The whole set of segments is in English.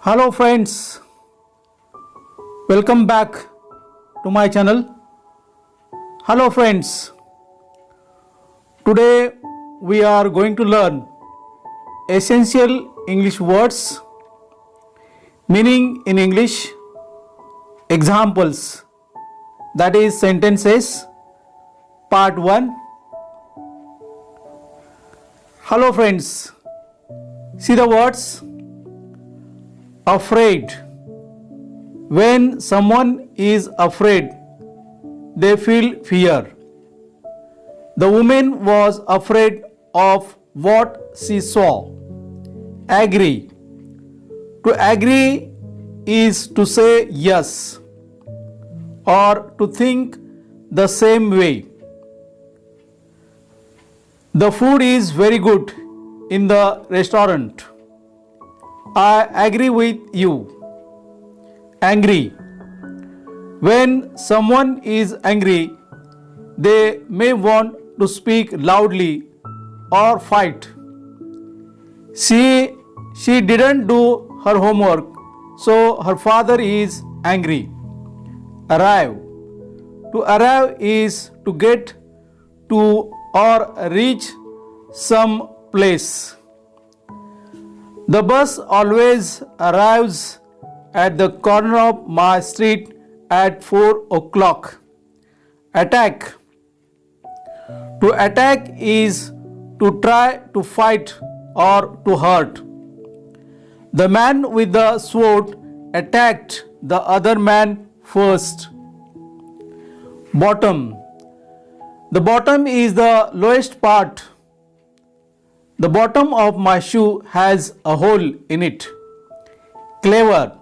Hello friends, welcome back to my channel. Hello friends, today we are going to learn essential English words, meaning in English, examples, that is sentences, part 1. Hello friends, see the words. Afraid. When someone is afraid, they feel fear. The woman was afraid of what she saw. Agree. To agree is to say yes or to think the same way. The food is very good in the restaurant. I agree with you. Angry. When someone is angry, they may want to speak loudly or fight. She didn't do her homework, so her father is angry. Arrive. To arrive is to get to or reach some place. The bus always arrives at the corner of my street at 4 o'clock. Attack. To attack is to try to fight or to hurt. The man with the sword attacked the other man first. Bottom. The bottom is the lowest part. The bottom of my shoe has a hole in it. Clever.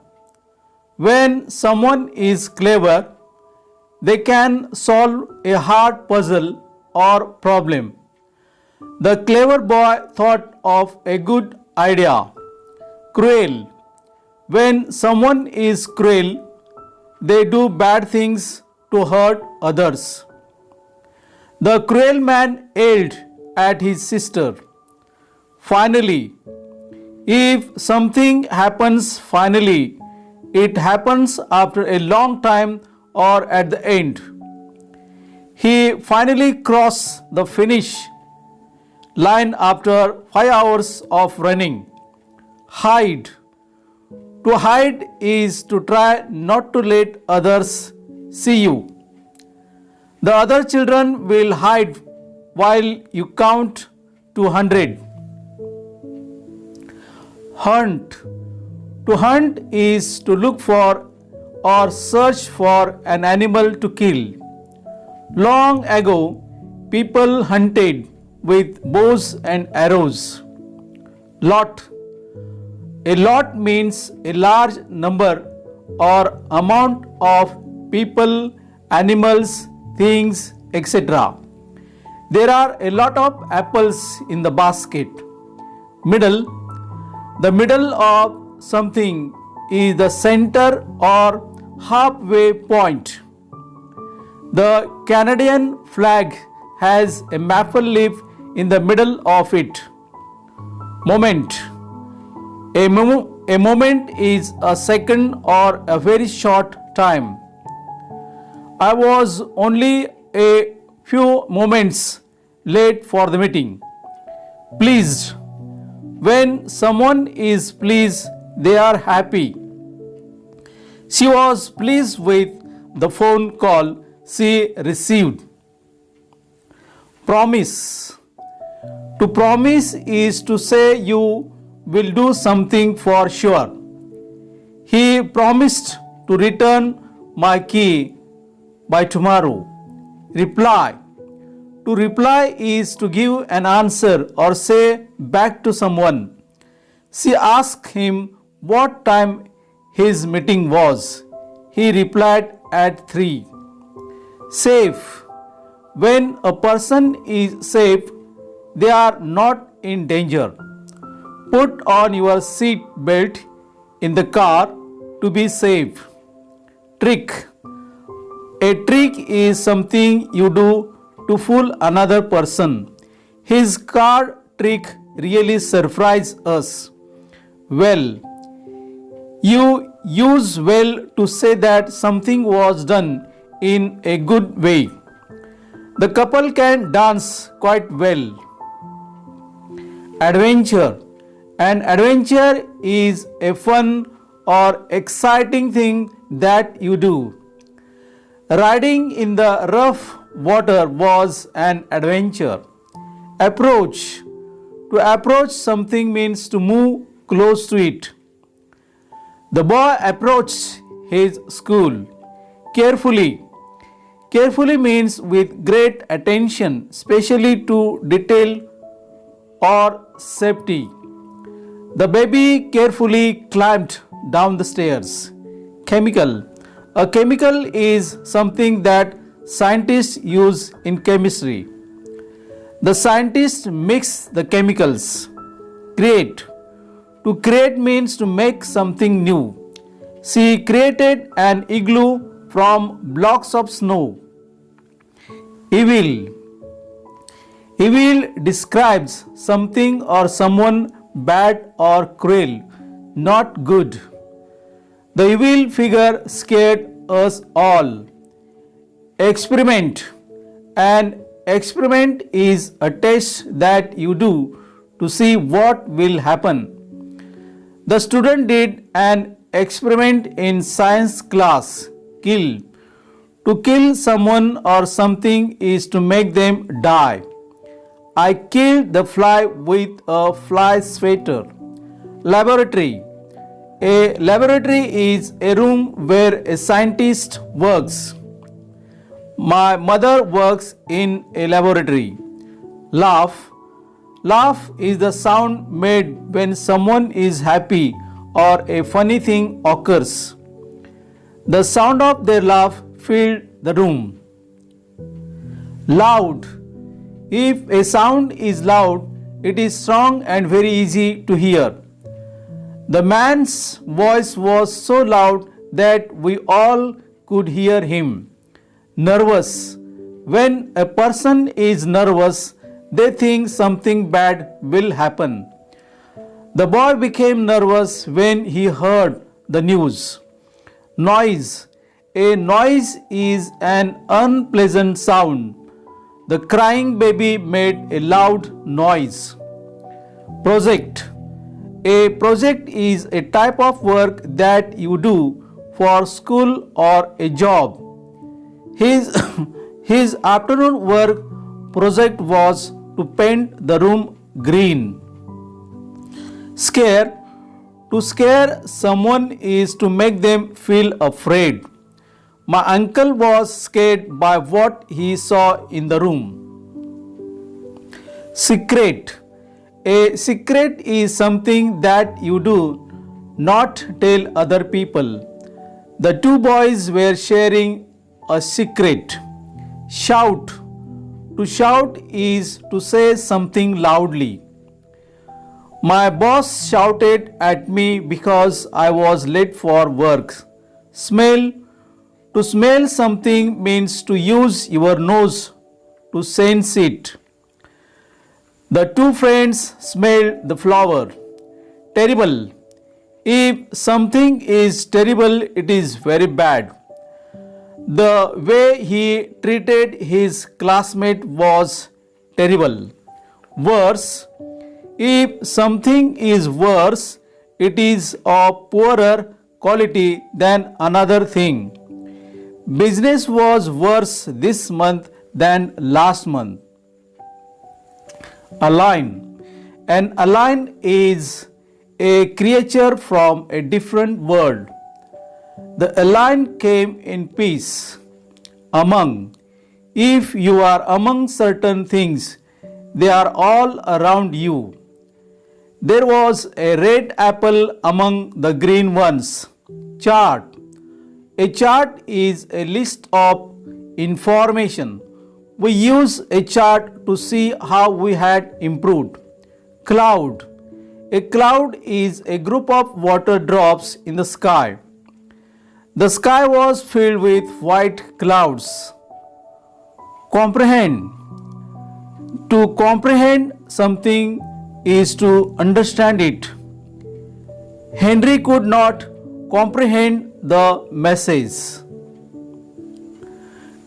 When someone is clever, they can solve a hard puzzle or problem. The clever boy thought of a good idea. Cruel. When someone is cruel, they do bad things to hurt others. The cruel man yelled at his sister. Finally. If something happens finally, it happens after a long time or at the end. He finally crossed the finish line after 5 hours of running. Hide. To hide is to try not to let others see you. The other children will hide while you count to 100. Hunt. To hunt is to look for or search for an animal to kill. Long ago, people hunted with bows and arrows. Lot. A lot means a large number or amount of people, animals, things, etc. There are a lot of apples in the basket. Middle. The middle of something is the center or halfway point. The Canadian flag has a maple leaf in the middle of it. Moment. A moment is a second or a very short time. I was only a few moments late for the meeting. Pleased. When someone is pleased, they are happy. She was pleased with the phone call she received. Promise. To promise is to say you will do something for sure. He promised to return my key by tomorrow. Reply. To reply is to give an answer or say back to someone. She asked him what time his meeting was. He replied at 3. Safe. When a person is safe, they are not in danger. Put on your seat belt in the car to be safe. Trick. A trick is something you do to fool another person. His card trick really surprised us. Well, You use well to say that something was done in a good way. The couple can dance quite well. Adventure. An adventure is a fun or exciting thing that you do. Riding in the rough water was an adventure. Approach. To approach something means to move close to it. The boy approached his school carefully. Carefully means with great attention, especially to detail or safety. The baby carefully climbed down the stairs. Chemical. A chemical is something that scientists use in chemistry. The scientists mix the chemicals. Create. To create means to make something new. She created an igloo from blocks of snow. Evil. Evil describes something or someone bad or cruel, not good. The evil figure scared us all. Experiment. An experiment is a test that you do to see what will happen. The student did an experiment in science class. Kill. To kill someone or something is to make them die. I killed the fly with a fly swatter. Laboratory. A laboratory is a room where a scientist works. My mother works in a laboratory. Laugh. Laugh is the sound made when someone is happy or a funny thing occurs. The sound of their laugh filled the room. Loud. If a sound is loud, it is strong and very easy to hear. The man's voice was so loud that we all could hear him. Nervous. When a person is nervous, they think something bad will happen. The boy became nervous when he heard the news. Noise. A noise is an unpleasant sound. The crying baby made a loud noise. Project. A project is a type of work that you do for school or a job. His afternoon work project was to paint the room green. Scare. To scare someone is to make them feel afraid. My uncle was scared by what he saw in the room. Secret. A secret is something that you do not tell other people. The two boys were sharing a secret. Shout. To shout is to say something loudly. My boss shouted at me because I was late for work. Smell. To smell something means to use your nose to sense it. The two friends smelled the flower. Terrible. If something is terrible, it is very bad. The way he treated his classmate was terrible. Worse. If something is worse, it is of poorer quality than another thing. Business was worse this month than last month. Alien. An alien is a creature from a different world. The alien came in peace. Among. If you are among certain things, they are all around you. There was a red apple among the green ones. Chart. A chart is a list of information. We use a chart to see how we had improved. Cloud. A cloud is a group of water drops in the sky. The sky was filled with white clouds. Comprehend. To comprehend something is to understand it. Henry could not comprehend the message.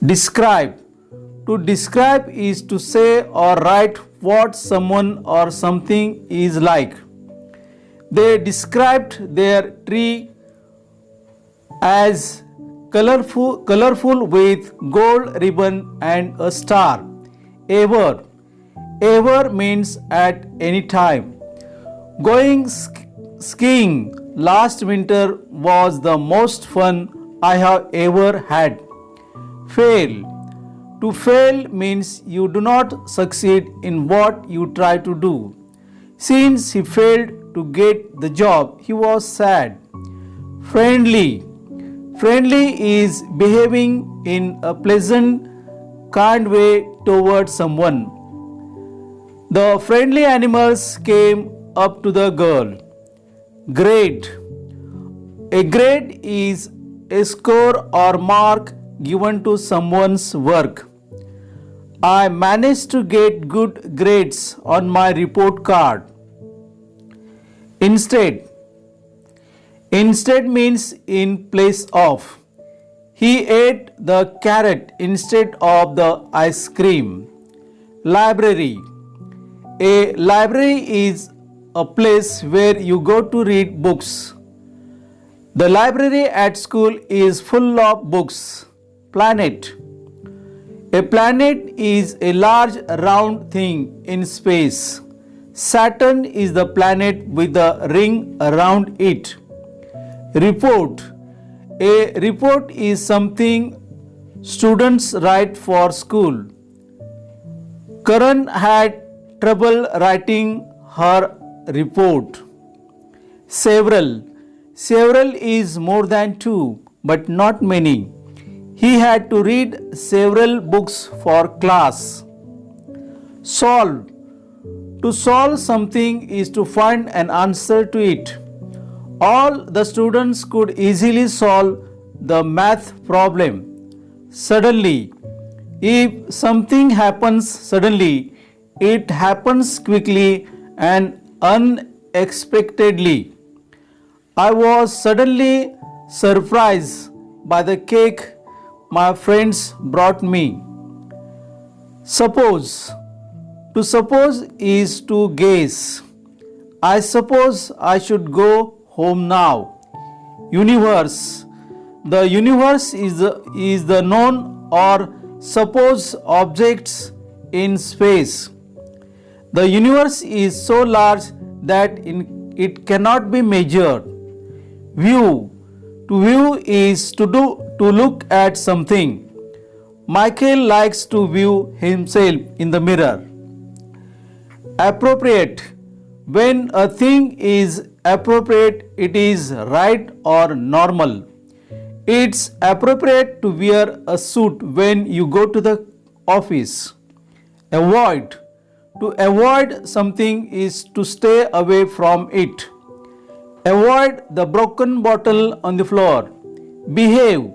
Describe. To describe is to say or write what someone or something is like. They described their tree as colorful with gold ribbon and a star. Ever. Ever means at any time. Going skiing last winter was the most fun I have ever had. Fail. To fail means you do not succeed in what you try to do. Since he failed to get the job, he was sad. Friendly. Friendly is behaving in a pleasant, kind way towards someone. The friendly animals came up to the girl. Grade. A grade is a score or mark given to someone's work. I managed to get good grades on my report card. Instead. Instead means in place of. He ate the carrot instead of the ice cream. Library. A library is a place where you go to read books. The library at school is full of books. Planet. A planet is a large round thing in space. Saturn is the planet with the ring around it. Report. A report is something students write for school. Karan had trouble writing her report. Several. Several is more than two, but not many. He had to read several books for class. Solve. To solve something is to find an answer to it. All the students could easily solve the math problem. Suddenly. If something happens suddenly, it happens quickly and unexpectedly. I was suddenly surprised by the cake my friends brought me. Suppose. To suppose is to guess. I suppose I should go home now. Universe. The universe is the known or supposed objects in space. The universe is so large that it cannot be measured. View. To view is to look at something. Michael likes to view himself in the mirror. Appropriate. When a thing is appropriate, it is right or normal. It's appropriate to wear a suit when you go to the office. Avoid. To avoid something is to stay away from it. Avoid the broken bottle on the floor. Behave.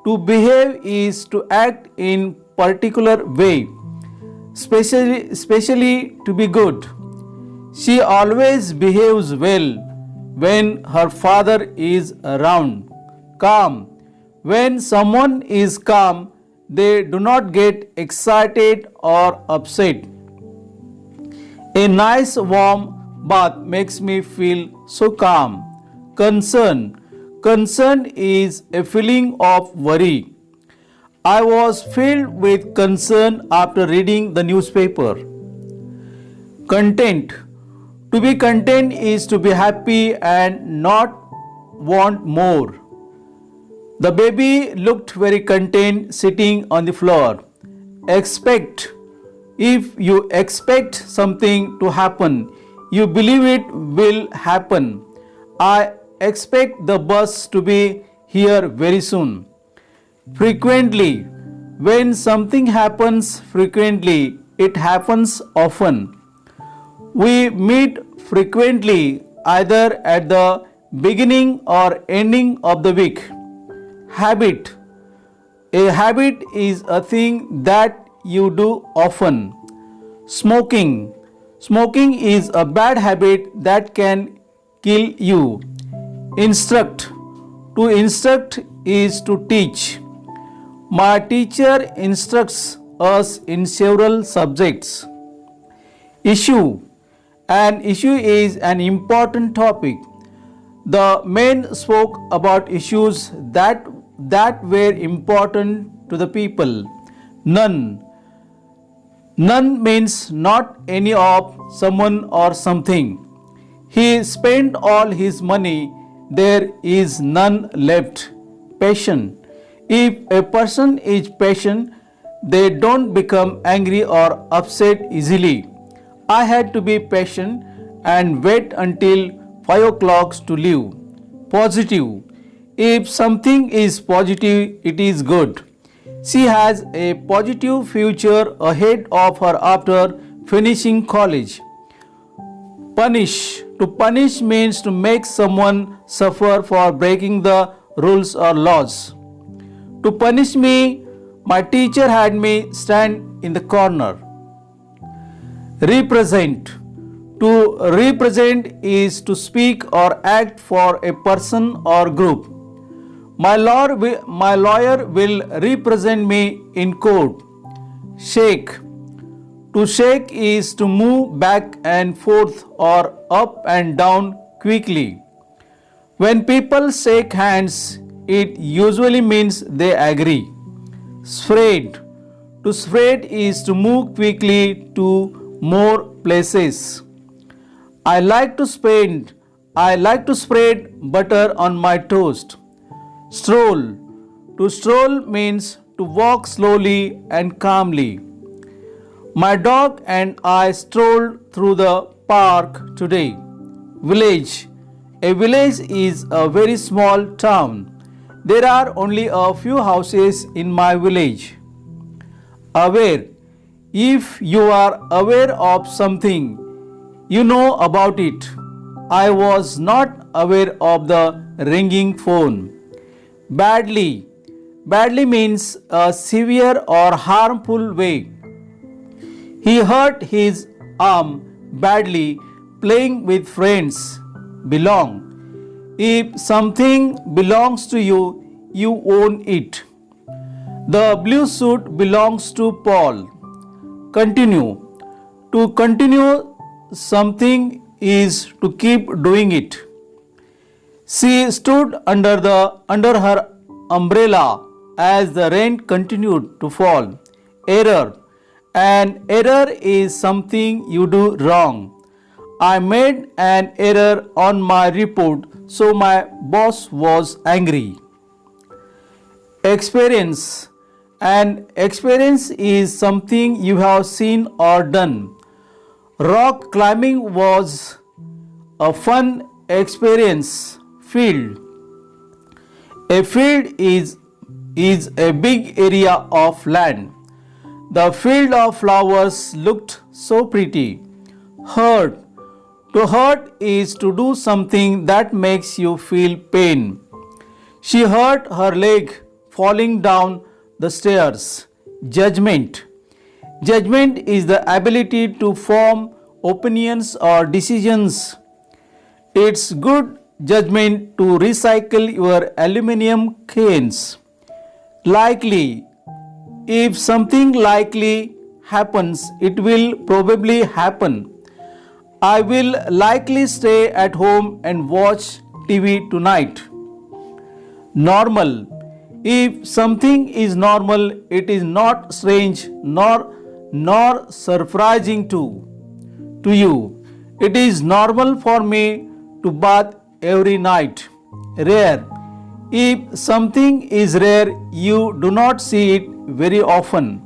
To behave is to act in particular way, especially to be good. She always behaves well when her father is around. Calm. When someone is calm, they do not get excited or upset. A nice warm bath makes me feel so calm. Concern. Concern is a feeling of worry. I was filled with concern after reading the newspaper. Content. To be content is to be happy and not want more. The baby looked very content sitting on the floor. Expect. If you expect something to happen, you believe it will happen. I expect the bus to be here very soon. Frequently. When something happens frequently, it happens often. We meet frequently either at the beginning or ending of the week. Habit. A habit is a thing that you do often. Smoking. Smoking is a bad habit that can kill you. Instruct. To instruct is to teach. My teacher instructs us in several subjects. Issue. An issue is an important topic. The men spoke about issues that were important to the people. None. None means not any of, someone or something. He spent all his money, there is none left. Patient. If a person is patient, they don't become angry or upset easily. I had to be patient and wait until 5 o'clock to leave. Positive. If something is positive, it is good. She has a positive future ahead of her after finishing college. Punish. To punish means to make someone suffer for breaking the rules or laws. To punish me, my teacher had me stand in the corner. Represent. To represent is to speak or act for a person or group. My lawyer will represent me in court. Shake. To shake is to move back and forth or up and down quickly. When people shake hands, it usually means they agree. Spread. To spread is to move quickly to more places. I like to spread butter on my toast. Stroll. To stroll means to walk slowly and calmly. My dog and I strolled through the park today. Village. A village is a very small town. There are only a few houses in my village. Aware. If you are aware of something, you know about it. I was not aware of the ringing phone. Badly. Badly means a severe or harmful way. He hurt his arm badly playing with friends. Belong. If something belongs to you, you own it. The blue suit belongs to Paul. Continue. To continue something is to keep doing it. She stood under her umbrella as the rain continued to fall. Error. An error is something you do wrong. I made an error on my report, so my boss was angry. Experience. An experience is something you have seen or done. Rock climbing was a fun experience. Field. A field is a big area of land. The field of flowers looked so pretty. Hurt. To hurt is to do something that makes you feel pain. She hurt her leg falling down the stairs. Judgment. Judgment is the ability to form opinions or decisions. It's good judgment to recycle your aluminum cans. Likely. If something likely happens, it will probably happen. I will likely stay at home and watch TV tonight. Normal. If something is normal, it is not strange nor surprising to you. It is normal for me to bath every night. Rare. If something is rare, you do not see it very often.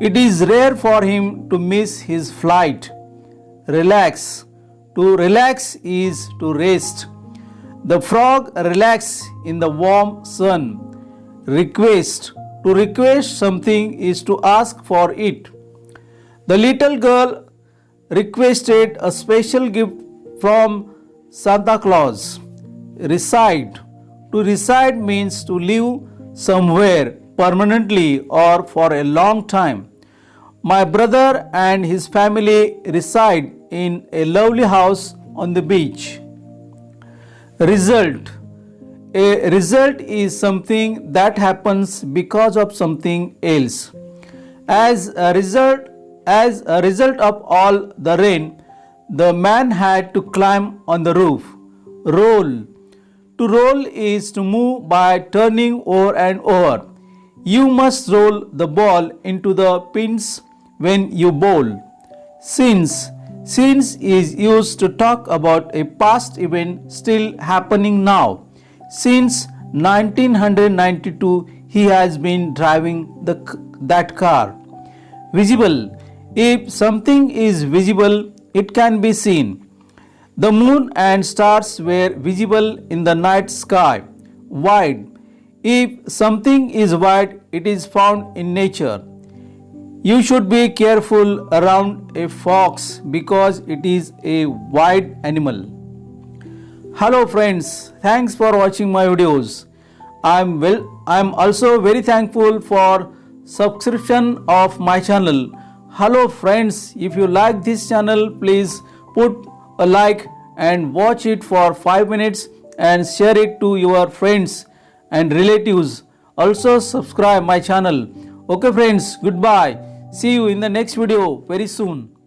It is rare for him to miss his flight. Relax. To relax is to rest. The frog relaxes in the warm sun. Request. To request something is to ask for it. The little girl requested a special gift from Santa Claus. Reside. To reside means to live somewhere permanently or for a long time. My brother and his family reside in a lovely house on the beach. Result. A result is something that happens because of something else. As a result of all the rain, the man had to climb on the roof. Roll. To roll is to move by turning over and over. You must roll the ball into the pins when you bowl. Since. Since is used to talk about a past event still happening now. Since 1992, he has been driving that car. Visible. If something is visible, it can be seen. The moon and stars were visible in the night sky. Wide. If something is wide, it is found in nature. You should be careful around a fox because it is a wild animal. Hello friends, thanks for watching my videos. I am also very thankful for subscription of my channel. Hello friends, if you like this channel, please put a like and watch it for 5 minutes and share it to your friends and relatives. Also subscribe my channel. Okay friends, goodbye. See you in the next video very soon.